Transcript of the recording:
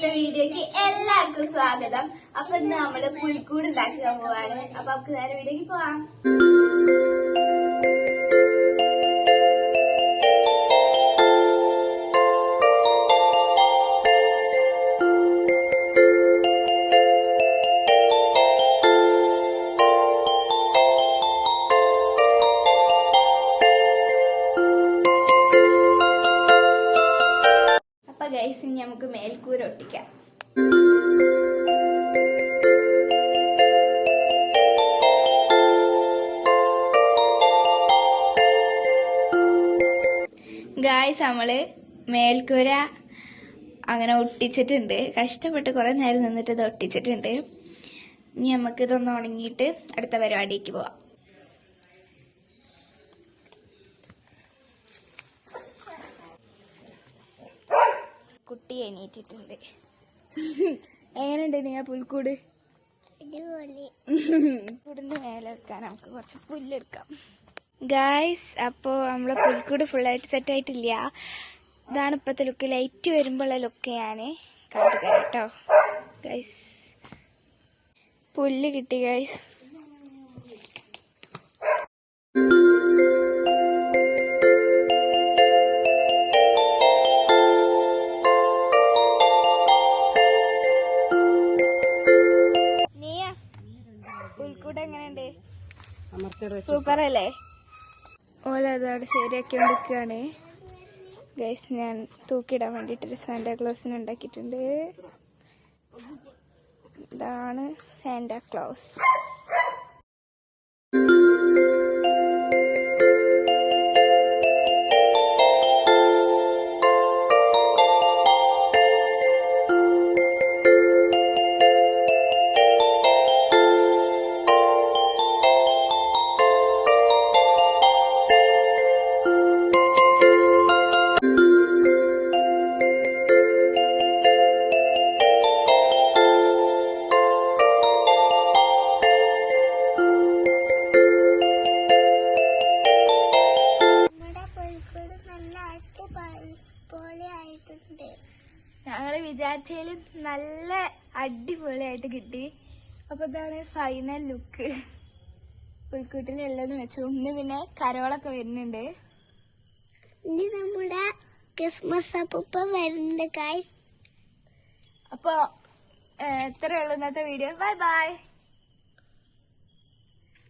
ഇന്നത്തെ വീഡിയോക്ക് എല്ലാവർക്കും സ്വാഗതം. അപ്പൊ ഇന്ന് നമ്മള് പുൽക്കൂട് ഉണ്ടാക്കാൻ പോവാണ്. അപ്പൊ നമുക്ക് നേരെ വീഡിയോക്ക് പോവാം. അപ്പൊ ഗൈസ്, ഇനി നമുക്ക് മേൽക്കൂര ഒട്ടിക്കാം. ഗൈസ്, നമ്മള് മേൽക്കൂര അങ്ങനെ ഒട്ടിച്ചിട്ടുണ്ട്. കഷ്ടപ്പെട്ട് കുറെ നേരം നിന്നിട്ട് ഇത് ഒട്ടിച്ചിട്ടുണ്ട്. ഇനി നമുക്ക് ഇതൊന്ന് ഉണങ്ങിയിട്ട് അടുത്ത പരിപാടിക്ക് പോവാം. കുട്ടി എണീറ്റിട്ടുണ്ട്. എങ്ങനെയുണ്ട് നിങ്ങൾ പുൽക്കൂട്? പുൽക്കൂടിന്റെ മേലെ വെക്കാൻ നമുക്ക് കുറച്ച് പുല്ലെടുക്കാം. ഗായ്സ്, അപ്പോൾ നമ്മളെ പുൽക്കൂട് ഫുള്ളായിട്ട് സെറ്റ് ആയിട്ടില്ല. ഇതാണ് ഇപ്പോഴത്തെ ലുക്ക്. ലൈറ്റ് വരുമ്പോഴുള്ള ലുക്ക് ഞാൻ കാട്ടുതരാം കേട്ടോ. ഗൈസ്, പുല്ല് കിട്ടി ഗൈസ്. പുൽക്കൂട് എങ്ങനെയുണ്ട്? സൂപ്പർ അല്ലേ? ഓല അതവിടെ ശരിയാക്കിക്കൊണ്ടിരിക്കുകയാണ് ഗൈസ്. ഞാൻ തൂക്കിയിടാൻ വേണ്ടിയിട്ടൊരു സാന്റാക്ലോസിനെ ഉണ്ടാക്കിയിട്ടുണ്ട്. ഇതാണ് സാന്റാക്ലോസ്. ഞങ്ങള് വിചാരിച്ചതിൽ നല്ല അടിപൊളിയായിട്ട് കിട്ടി. അപ്പൊ ഇതാണ് ഫൈനൽ ലുക്ക്. പുൽക്കൂട്ടിൽ എല്ലാം വെച്ചു. ഒന്ന് പിന്നെ കരോളൊക്കെ വരുന്നുണ്ട്. ഇനി നമ്മുടെ ക്രിസ്മസ് അപ്പൂപ്പ വരുന്നുണ്ട് ഗൈസ്. അപ്പൊ എത്രയുള്ളൂ ഇന്നത്തെ വീഡിയോ. Bye bye.